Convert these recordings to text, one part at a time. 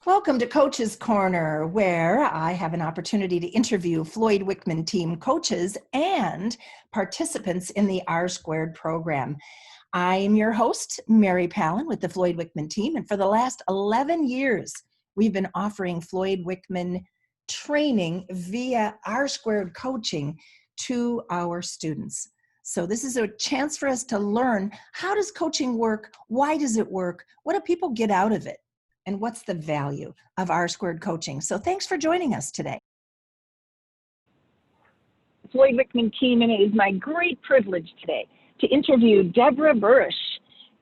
Welcome to Coach's Corner, where I have an opportunity to interview Floyd Wickman team coaches and participants in the R Squared program. I'm your host, Mary Palin with the Floyd Wickman team, and for the last 11 years, we've been offering Floyd Wickman training via R Squared coaching to our students. So this is a chance for us to learn, how does coaching work? Why does it work? What do people get out of it? And what's the value of R Squared coaching? So thanks for joining us today. Floyd Wickman team, and it is my great privilege today to interview Deborah Buresh.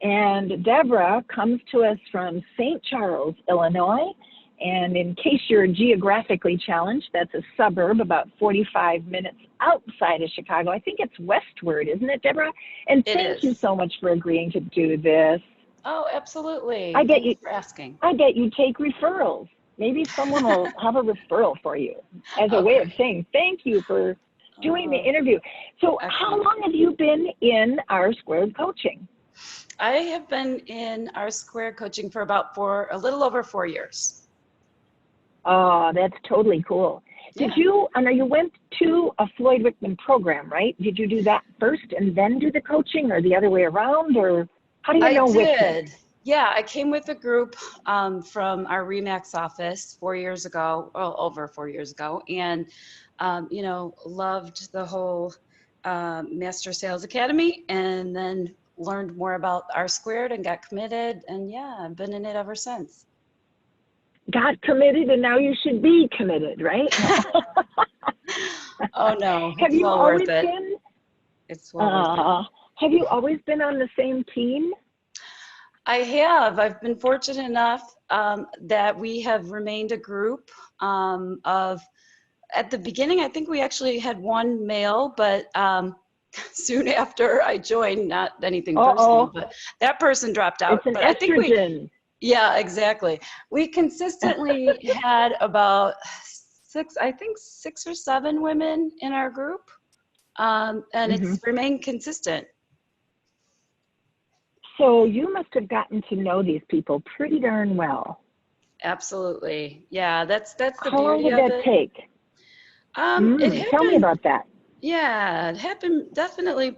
And Deborah comes to us from St. Charles, Illinois. And in case you're geographically challenged, that's a suburb about 45 minutes outside of Chicago. I think it's westward, isn't it, Deborah? And thank you so much for agreeing to do this. Oh, absolutely. Thanks for asking. I bet you take referrals. Maybe someone will have a referral for you as a way of saying thank you for doing the interview. So how long have you been in R Squared coaching? I have been in R Squared coaching for about a little over 4 years. Oh, that's totally cool. Did you, I know you went to a Floyd Wickman program, right? Did you do that first and then do the coaching, or the other way around, or how do you know I did. Wickman? Yeah, I came with a group from our RE/MAX office 4 years ago, well, over 4 years ago, and loved the whole Master Sales Academy, and then learned more about R Squared and got committed, and yeah, I've been in it ever since. Got committed, and now you should be committed, right? Oh no, Have you well always worth it. been? It's well worth it. Have you always been on the same team? I have. I've been fortunate enough that we have remained a group of, at the beginning, I think we actually had one male, but soon after I joined, not anything personal, but that person dropped out. It's an but estrogen. Yeah, exactly. We consistently had about six or seven women in our group, and it's remained consistent. So you must have gotten to know these people pretty darn well. Absolutely. Yeah, that's the How long beauty did of that it. take? It happened, tell me about that. Yeah, it happened definitely,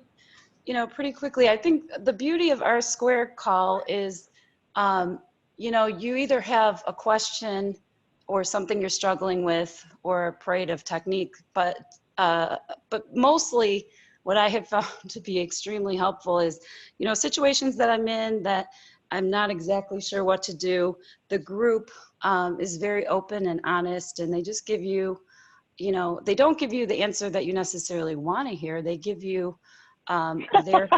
pretty quickly. I think the beauty of our Square call is, you either have a question or something you're struggling with or a parade of technique, but mostly what I have found to be extremely helpful is, situations that I'm in that I'm not exactly sure what to do. The group is very open and honest, and they just give you, they don't give you the answer that you necessarily want to hear. They give you their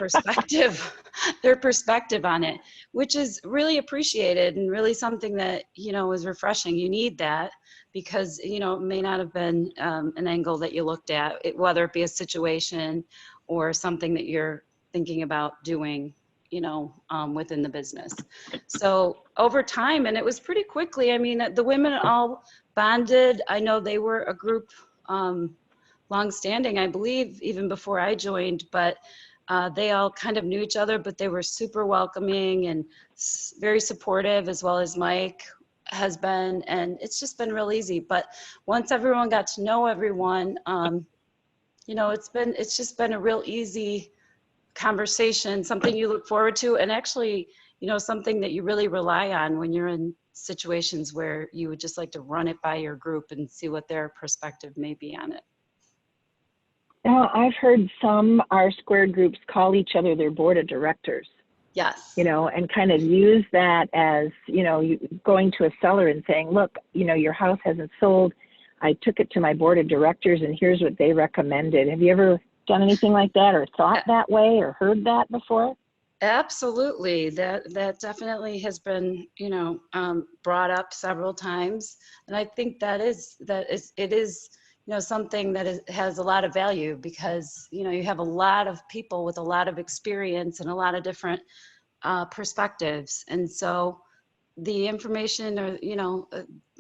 perspective on it, which is really appreciated and really something that, is refreshing. You need that because, it may not have been an angle that you looked at, whether it be a situation or something that you're thinking about doing, within the business. So over time, and it was pretty quickly, I mean, the women all bonded. I know they were a group long-standing, I believe, even before I joined, but they all kind of knew each other, but they were super welcoming and very supportive, as well as Mike has been, and it's just been real easy. But once everyone got to know everyone, it's just been a real easy conversation, something you look forward to, and actually, something that you really rely on when you're in situations where you would just like to run it by your group and see what their perspective may be on it. Now, I've heard some R Squared groups call each other their board of directors. Yes. And kind of use that as, going to a seller and saying, look, your house hasn't sold. I took it to my board of directors and here's what they recommended. Have you ever done anything like that or thought that way or heard that before? Absolutely. That definitely has been, brought up several times. And I think it is, something that has a lot of value because, you have a lot of people with a lot of experience and a lot of different perspectives. And so the information or,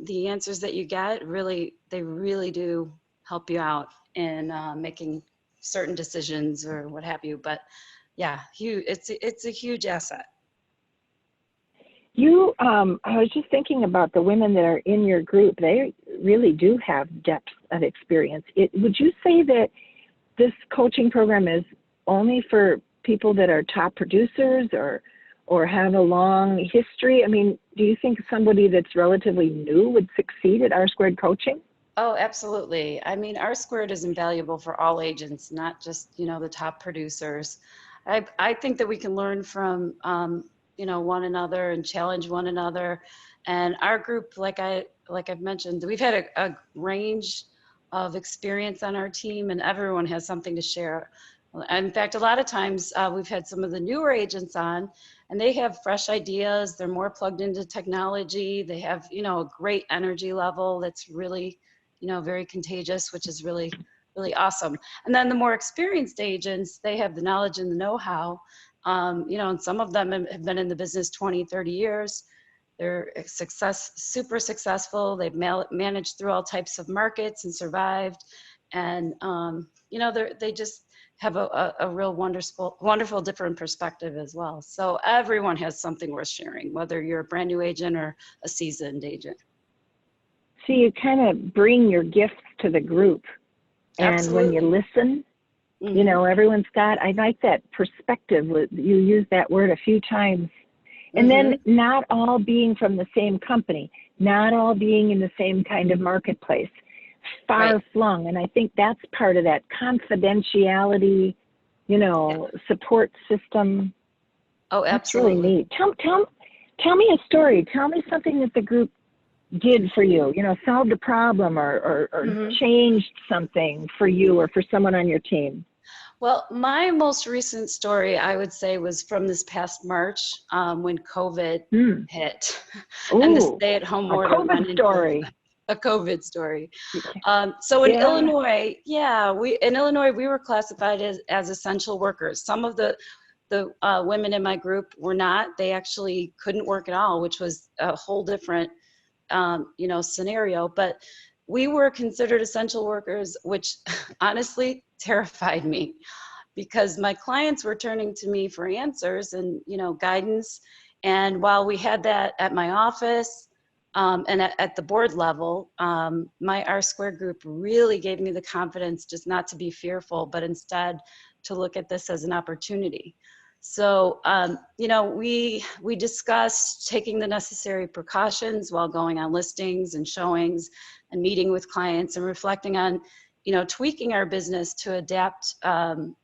the answers that you get they really do help you out in making certain decisions or what have you. But yeah, it's a huge asset. I was just thinking about the women that are in your group. They really do have depth of experience. Would you say that this coaching program is only for people that are top producers or have a long history? I mean, do you think somebody that's relatively new would succeed at R-squared coaching? Oh, absolutely. I mean, R squared is invaluable for all agents, not just, the top producers. I think that we can learn from, one another and challenge one another. And our group, like I've mentioned, we've had a range of experience on our team, and everyone has something to share. In fact, a lot of times we've had some of the newer agents on, and they have fresh ideas. They're more plugged into technology. They have, a great energy level that's really, very contagious, which is really, really awesome. And then the more experienced agents, they have the knowledge and the know-how, and some of them have been in the business 20, 30 years. They're super successful. They've managed through all types of markets and survived. And, they just have a real wonderful different perspective as well. So everyone has something worth sharing, whether you're a brand new agent or a seasoned agent. So you kind of bring your gifts to the group. And Absolutely. when you listen, everyone's got, I like that perspective. You use that word a few times. And then not all being from the same company, not all being in the same kind of marketplace, far flung. And I think that's part of that confidentiality, support system. Oh, absolutely. That's really neat. Tell me a story. Tell me something that the group did for you, solved a problem or changed something for you or for someone on your team. Well, my most recent story, I would say, was from this past March when COVID hit. Ooh, and the stay-at-home order went into a COVID story. So in Illinois, we were classified as essential workers. Some of the women in my group were not. They actually couldn't work at all, which was a whole different scenario. But we were considered essential workers, which honestly terrified me, because my clients were turning to me for answers and, guidance. And while we had that at my office and at the board level, my R-squared group really gave me the confidence just not to be fearful, but instead to look at this as an opportunity. So, we discussed taking the necessary precautions while going on listings and showings and meeting with clients and reflecting on, tweaking our business to adapt, to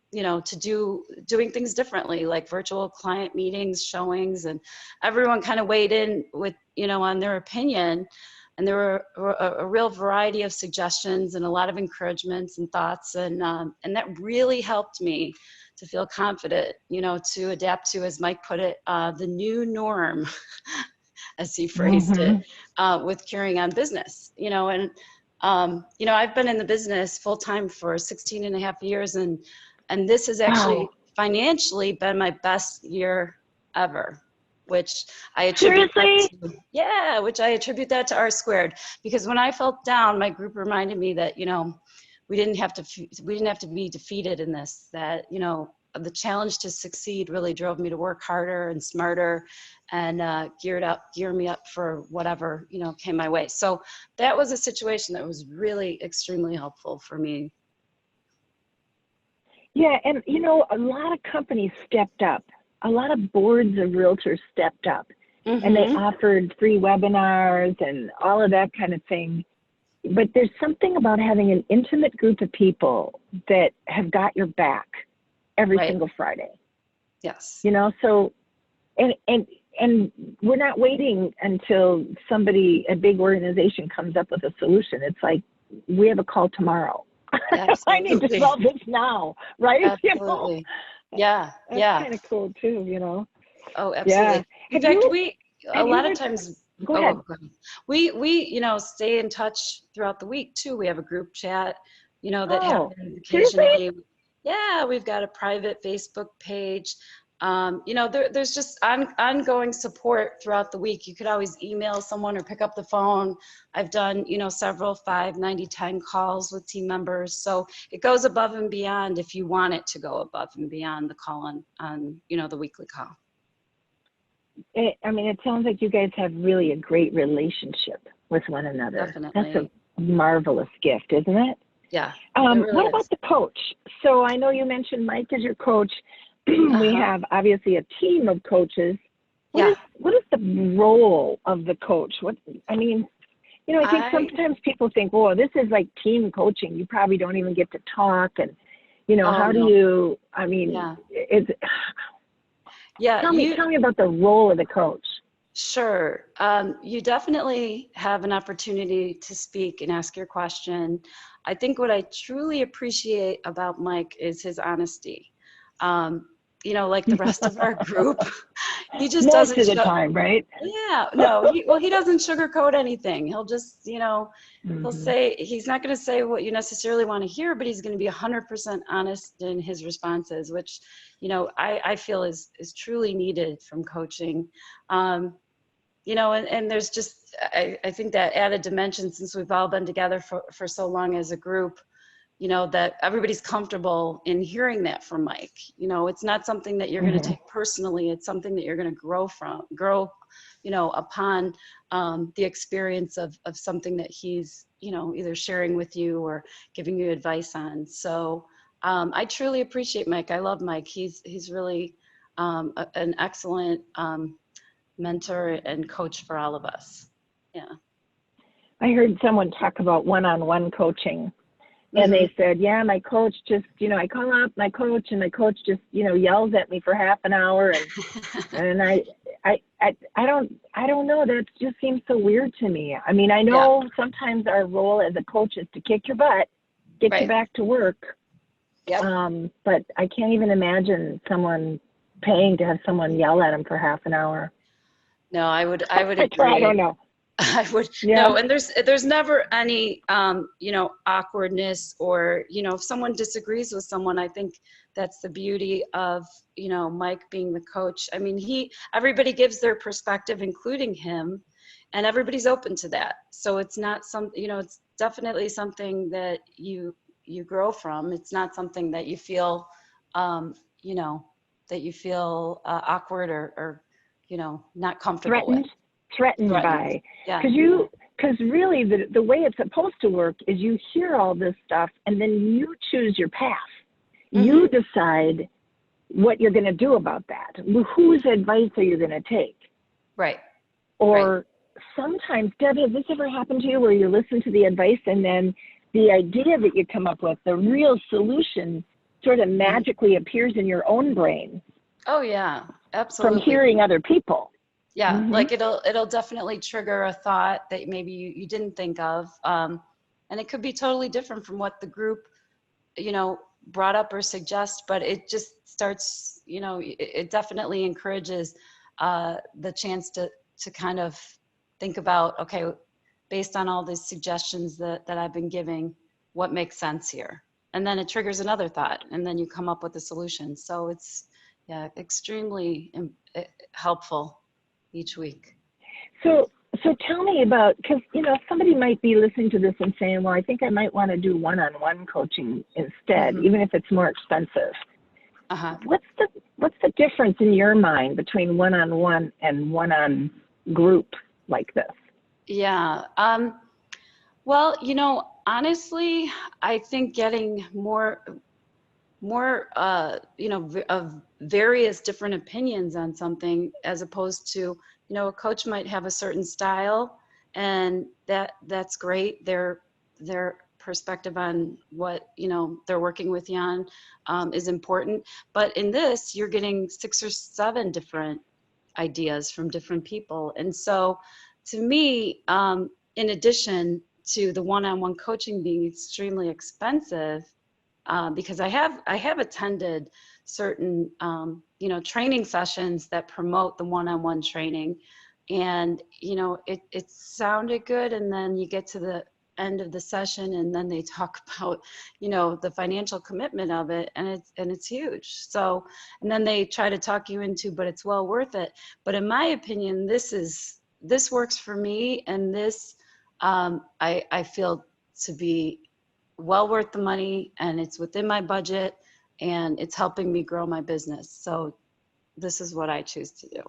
doing things differently, like virtual client meetings, showings, and everyone kind of weighed in with, on their opinion. And there were a real variety of suggestions and a lot of encouragements and thoughts. And that really helped me to feel confident, to adapt to, as Mike put it, the new norm, as he phrased it, with carrying on business, and, I've been in the business full time for 16 and a half years. And this has actually financially been my best year ever, which I attribute that to R-squared, because when I felt down, my group reminded me that, we didn't have to be defeated in this, that, the challenge to succeed really drove me to work harder and smarter and gear me up for whatever, came my way. So that was a situation that was really extremely helpful for me. Yeah. And, a lot of companies stepped up. A lot of boards of realtors stepped up and they offered free webinars and all of that kind of thing. But there's something about having an intimate group of people that have got your back every single Friday. Yes. So, and we're not waiting until a big organization comes up with a solution. It's like, we have a call tomorrow. I need to solve this now, right? Absolutely. Yeah. That's kind of cool too, Oh, absolutely. Yeah. In fact, a lot of times, Go ahead. We stay in touch throughout the week too. We have a group chat, that happens occasionally. Seriously? Yeah, we've got a private Facebook page. There's just ongoing support throughout the week. You could always email someone or pick up the phone. I've done, several 5, 90, 10 calls with team members. So it goes above and beyond if you want it to go above and beyond the call on the weekly call. I mean, it sounds like you guys have really a great relationship with one another. Definitely. That's a marvelous gift, isn't it? Yeah. It really What is. about the coach? So I know you mentioned Mike as your coach. We have obviously a team of coaches. What is the role of the coach? I mean, I think sometimes people think, oh, this is like team coaching. You probably don't even get to talk. And, how do you, I mean, tell me about the role of the coach. Sure. You definitely have an opportunity to speak and ask your question. I think what I truly appreciate about Mike is his honesty. Like the rest of our group, he just doesn't. Most of the time, right? Yeah. No. He doesn't sugarcoat anything. He'll just, he'll say, he's not going to say what you necessarily want to hear, but he's going to be 100% honest in his responses, which, I feel is truly needed from coaching. And there's just, I think that added dimension, since we've all been together for so long as a group, that everybody's comfortable in hearing that from Mike. It's not something that you're going to take personally. It's something that you're going to grow, upon the experience of something that he's, either sharing with you or giving you advice on. So I truly appreciate Mike. I love Mike. He's really an excellent mentor and coach for all of us. Yeah. I heard someone talk about one-on-one coaching, and they said, yeah, my coach just, I call up my coach and my coach just, yells at me for half an hour. And I don't know. That just seems so weird to me. I mean, I know sometimes our role as a coach is to kick your butt, get you back to work. Yep. But I can't even imagine someone paying to have someone yell at them for half an hour. No, I would agree. I don't know. I would no, and there's never any awkwardness, or if someone disagrees with someone. I think that's the beauty of Mike being the coach. I mean, everybody gives their perspective, including him, and everybody's open to that. So it's not it's definitely something that you grow from. It's not something that you feel awkward or not comfortable with. Threatened by. Yeah. Because really the way it's supposed to work is you hear all this stuff and then you choose your path. You decide what you're going to do about that. Whose advice are you going to take? Right. Or sometimes, Deb, has this ever happened to you where you listen to the advice and then the idea that you come up with, the real solution, sort of magically appears in your own brain? Oh yeah, absolutely. From hearing other people. Yeah, like it'll definitely trigger a thought that maybe you didn't think of, and it could be totally different from what the group, brought up or suggest. But it just starts, it definitely encourages the chance to kind of think about, okay, based on all these suggestions that I've been giving, what makes sense here, and then it triggers another thought, and then you come up with a solution. So it's extremely helpful each week. So tell me about, because somebody might be listening to this and saying, well, I think I might want to do one-on-one coaching instead, even if it's more expensive. What's the difference in your mind between one-on-one and one-on group like this? Yeah. Well, honestly, I think getting more of various different opinions on something, as opposed to, a coach might have a certain style, and that's great. Their perspective on what, they're working with you on is important. But in this, you're getting 6 or 7 different ideas from different people. And so to me, in addition to the one-on-one coaching being extremely expensive, because I have attended certain training sessions that promote the one-on-one training, and it sounded good, and then you get to the end of the session and then they talk about the financial commitment of it, and it's huge. So, and then they try to talk you into, but it's well worth it. But in my opinion, this works for me, and this I feel to be well worth the money, and it's within my budget, and it's helping me grow my business. So this is what I choose to do.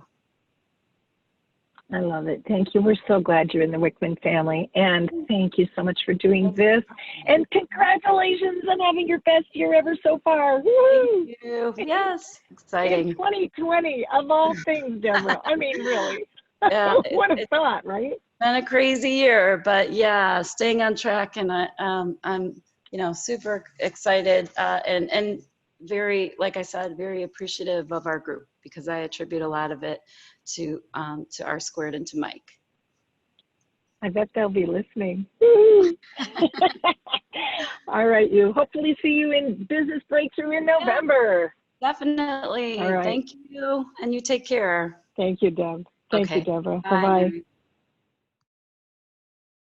I love it. Thank you. We're so glad you're in the Wickman family. And thank you so much for doing this. And congratulations on having your best year ever so far. Woo! Thank you. Yes, In exciting. 2020, of all things, Deborah. I mean, really. Yeah, Who would have thought, right? been a crazy year, but yeah, staying on track, and I'm super excited and very, like I said, very appreciative of our group, because I attribute a lot of it to R squared and to Mike. I bet they'll be listening. Woo! All right, you. Hopefully see you in Business Breakthrough in November. Yeah, definitely. All right. Thank you, and you take care. Thank you, Deb. Thank you, Okay. Deborah. Bye, Bye-bye. Mary.